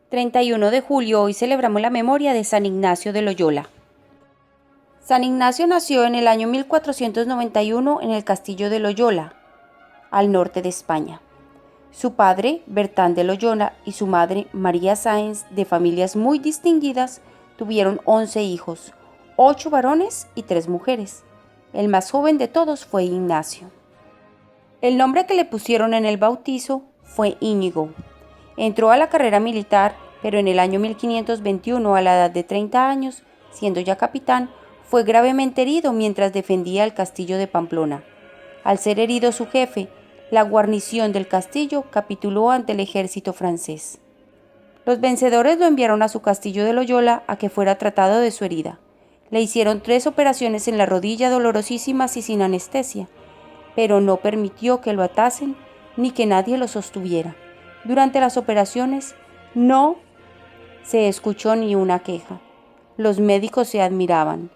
31 de julio, hoy celebramos la memoria de San Ignacio de Loyola. San Ignacio nació en el año 1491 en el castillo de Loyola, al norte de España. Su padre, Bertrán de Loyola, y su madre, María Sáenz, de familias muy distinguidas, tuvieron 11 hijos, 8 varones y 3 mujeres. El más joven de todos fue Ignacio. El nombre que le pusieron en el bautizo fue Íñigo. Entró a la carrera militar, pero en el año 1521, a la edad de 30 años, siendo ya capitán, fue gravemente herido mientras defendía el castillo de Pamplona. Al ser herido su jefe, la guarnición del castillo capituló ante el ejército francés. Los vencedores lo enviaron a su castillo de Loyola a que fuera tratado de su herida. Le hicieron 3 operaciones en la rodilla dolorosísimas y sin anestesia, pero no permitió que lo atasen ni que nadie lo sostuviera. Durante las operaciones no se escuchó ni una queja. Los médicos se admiraban.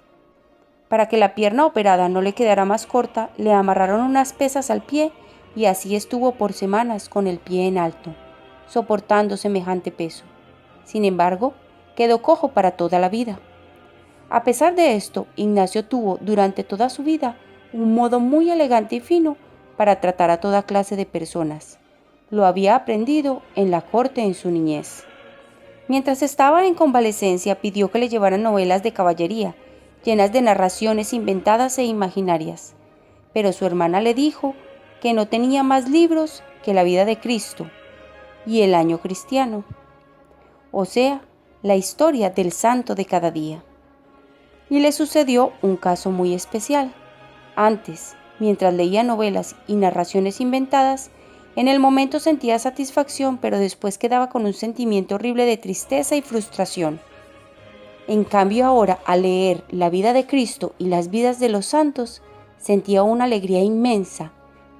Para que la pierna operada no le quedara más corta, le amarraron unas pesas al pie y así estuvo por semanas con el pie en alto, soportando semejante peso. Sin embargo, quedó cojo para toda la vida. A pesar de esto, Ignacio tuvo durante toda su vida un modo muy elegante y fino para tratar a toda clase de personas. Lo había aprendido en la corte en su niñez. Mientras estaba en convalecencia, pidió que le llevaran novelas de caballería, llenas de narraciones inventadas e imaginarias. Pero su hermana le dijo que no tenía más libros que la vida de Cristo y el año cristiano, o sea, la historia del santo de cada día. Y le sucedió un caso muy especial. Antes, mientras leía novelas y narraciones inventadas, en el momento sentía satisfacción, pero después quedaba con un sentimiento horrible de tristeza y frustración. En cambio ahora, al leer la vida de Cristo y las vidas de los santos, sentía una alegría inmensa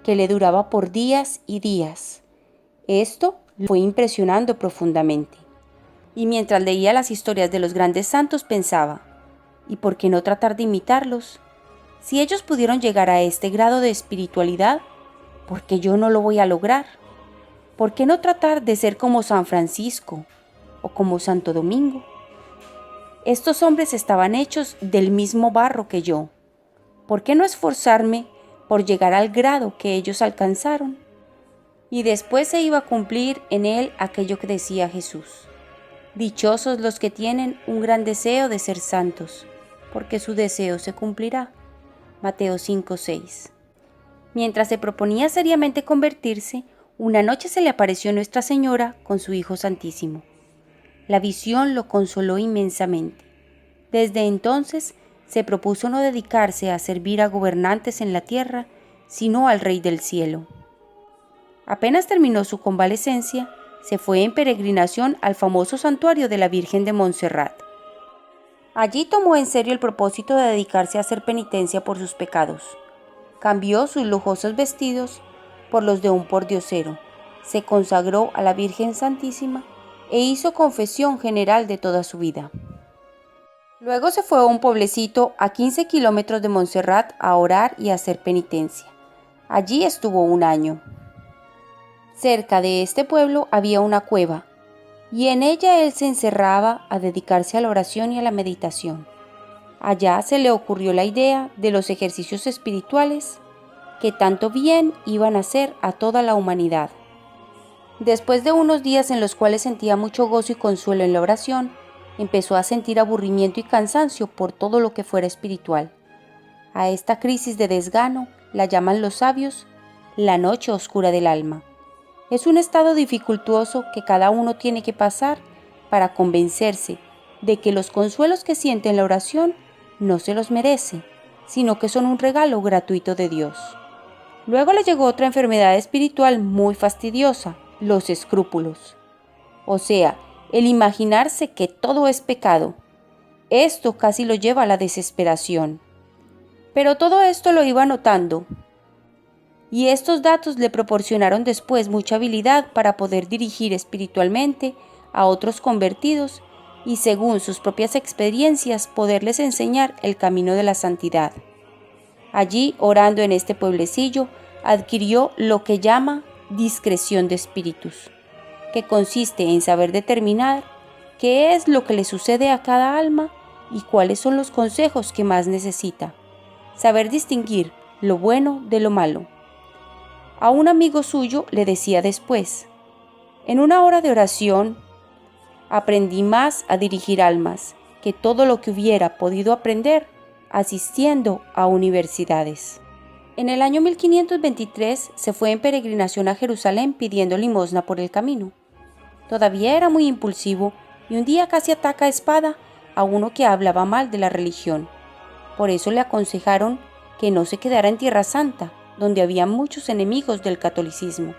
que le duraba por días y días. Esto lo fue impresionando profundamente. Y mientras leía las historias de los grandes santos pensaba, ¿y por qué no tratar de imitarlos? Si ellos pudieron llegar a este grado de espiritualidad, ¿por qué yo no lo voy a lograr? ¿Por qué no tratar de ser como San Francisco o como Santo Domingo? Estos hombres estaban hechos del mismo barro que yo. ¿Por qué no esforzarme por llegar al grado que ellos alcanzaron? Y después se iba a cumplir en él aquello que decía Jesús. Dichosos los que tienen un gran deseo de ser santos, porque su deseo se cumplirá. Mateo 5:6. Mientras se proponía seriamente convertirse, una noche se le apareció Nuestra Señora con su Hijo Santísimo. La visión lo consoló inmensamente. Desde entonces se propuso no dedicarse a servir a gobernantes en la tierra, sino al Rey del cielo. Apenas terminó su convalecencia, se fue en peregrinación al famoso santuario de la Virgen de Montserrat. Allí tomó en serio el propósito de dedicarse a hacer penitencia por sus pecados. Cambió sus lujosos vestidos por los de un pordiosero, se consagró a la Virgen Santísima e hizo confesión general de toda su vida. Luego se fue a un pueblecito a 15 kilómetros de Montserrat a orar y a hacer penitencia. Allí estuvo un año. Cerca de este pueblo había una cueva, y en ella él se encerraba a dedicarse a la oración y a la meditación. Allá se le ocurrió la idea de los ejercicios espirituales que tanto bien iban a hacer a toda la humanidad. Después de unos días en los cuales sentía mucho gozo y consuelo en la oración, empezó a sentir aburrimiento y cansancio por todo lo que fuera espiritual. A esta crisis de desgano la llaman los sabios la noche oscura del alma. Es un estado dificultuoso que cada uno tiene que pasar para convencerse de que los consuelos que siente en la oración no se los merece, sino que son un regalo gratuito de Dios. Luego le llegó otra enfermedad espiritual muy fastidiosa, los escrúpulos. O sea, el imaginarse que todo es pecado. Esto casi lo lleva a la desesperación. Pero todo esto lo iba notando. Y estos datos le proporcionaron después mucha habilidad para poder dirigir espiritualmente a otros convertidos y, según sus propias experiencias, poderles enseñar el camino de la santidad. Allí, orando en este pueblecillo, adquirió lo que llama discreción de espíritus. que consiste en saber determinar qué es lo que le sucede a cada alma y cuáles son los consejos que más necesita. Saber distinguir lo bueno de lo malo. A un amigo suyo le decía después: en una hora de oración aprendí más a dirigir almas que todo lo que hubiera podido aprender asistiendo a universidades. En el año 1523 se fue en peregrinación a Jerusalén pidiendo limosna por el camino. Todavía era muy impulsivo y un día casi ataca a espada a uno que hablaba mal de la religión. Por eso le aconsejaron que no se quedara en Tierra Santa, donde había muchos enemigos del catolicismo.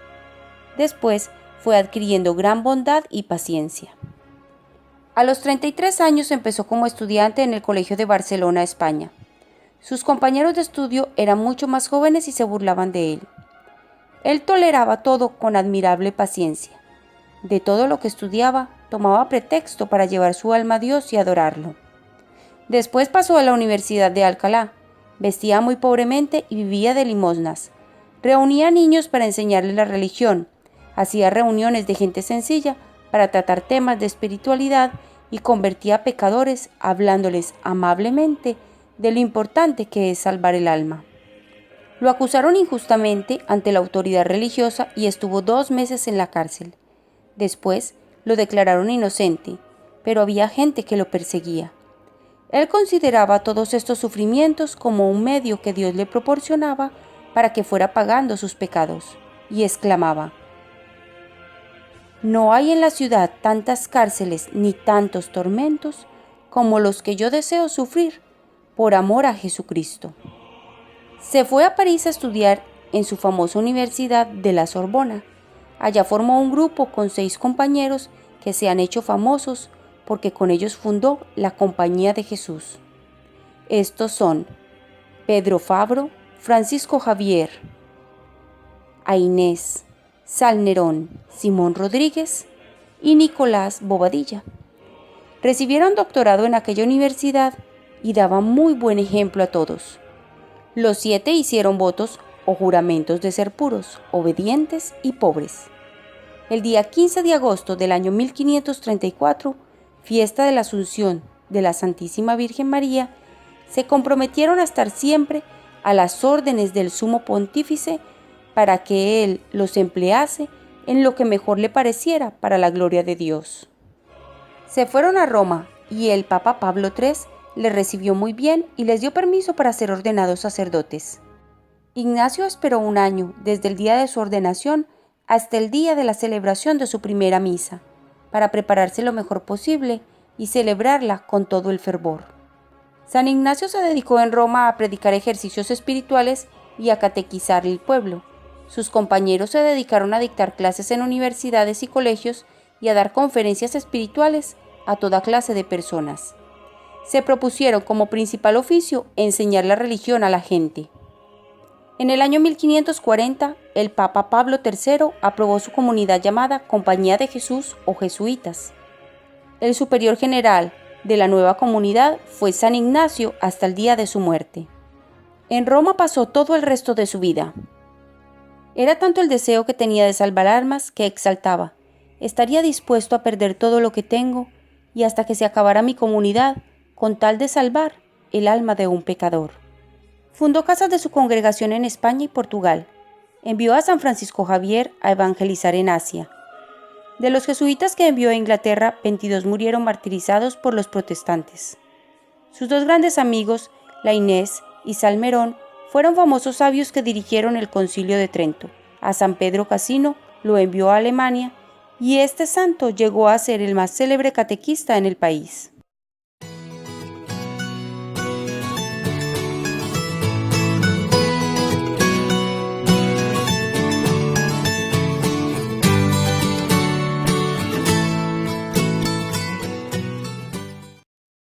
Después fue adquiriendo gran bondad y paciencia. A los 33 años empezó como estudiante en el Colegio de Barcelona, España. Sus compañeros de estudio eran mucho más jóvenes y se burlaban de él. Él toleraba todo con admirable paciencia. De todo lo que estudiaba, tomaba pretexto para llevar su alma a Dios y adorarlo. Después pasó a la Universidad de Alcalá. Vestía muy pobremente y vivía de limosnas. Reunía niños para enseñarles la religión. Hacía reuniones de gente sencilla para tratar temas de espiritualidad y convertía a pecadores hablándoles amablemente de lo importante que es salvar el alma. Lo acusaron injustamente ante la autoridad religiosa y estuvo 2 meses en la cárcel. Después lo declararon inocente, pero había gente que lo perseguía. Él consideraba todos estos sufrimientos como un medio que Dios le proporcionaba para que fuera pagando sus pecados, y exclamaba: no hay en la ciudad tantas cárceles ni tantos tormentos como los que yo deseo sufrir por amor a Jesucristo. Se fue a París a estudiar en su famosa Universidad de la Sorbona. Allá formó un grupo con 6 compañeros que se han hecho famosos porque con ellos fundó la Compañía de Jesús. Estos son Pedro Fabro, Francisco Javier, Inés, Salnerón, Simón Rodríguez y Nicolás Bobadilla. Recibieron doctorado en aquella universidad y daban muy buen ejemplo a todos. Los 7 hicieron votos o juramentos de ser puros, obedientes y pobres. El día 15 de agosto del año 1534, fiesta de la Asunción de la Santísima Virgen María, se comprometieron a estar siempre a las órdenes del Sumo Pontífice para que él los emplease en lo que mejor le pareciera para la gloria de Dios. Se fueron a Roma y el Papa Pablo III les recibió muy bien y les dio permiso para ser ordenados sacerdotes. Ignacio esperó 1 año desde el día de su ordenación hasta el día de la celebración de su primera misa, para prepararse lo mejor posible y celebrarla con todo el fervor. San Ignacio se dedicó en Roma a predicar ejercicios espirituales y a catequizar el pueblo. Sus compañeros se dedicaron a dictar clases en universidades y colegios y a dar conferencias espirituales a toda clase de personas. Se propusieron como principal oficio enseñar la religión a la gente. En el año 1540, el Papa Pablo III aprobó su comunidad llamada Compañía de Jesús o Jesuitas. El superior general de la nueva comunidad fue San Ignacio hasta el día de su muerte. En Roma pasó todo el resto de su vida. Era tanto el deseo que tenía de salvar almas que exaltaba: estaría dispuesto a perder todo lo que tengo y hasta que se acabara mi comunidad con tal de salvar el alma de un pecador. Fundó casas de su congregación en España y Portugal. Envió a San Francisco Javier a evangelizar en Asia. De los jesuitas que envió a Inglaterra, 22 murieron martirizados por los protestantes. Sus 2 grandes amigos, la Inés y Salmerón, fueron famosos sabios que dirigieron el Concilio de Trento. A San Pedro Casino lo envió a Alemania y este santo llegó a ser el más célebre catequista en el país.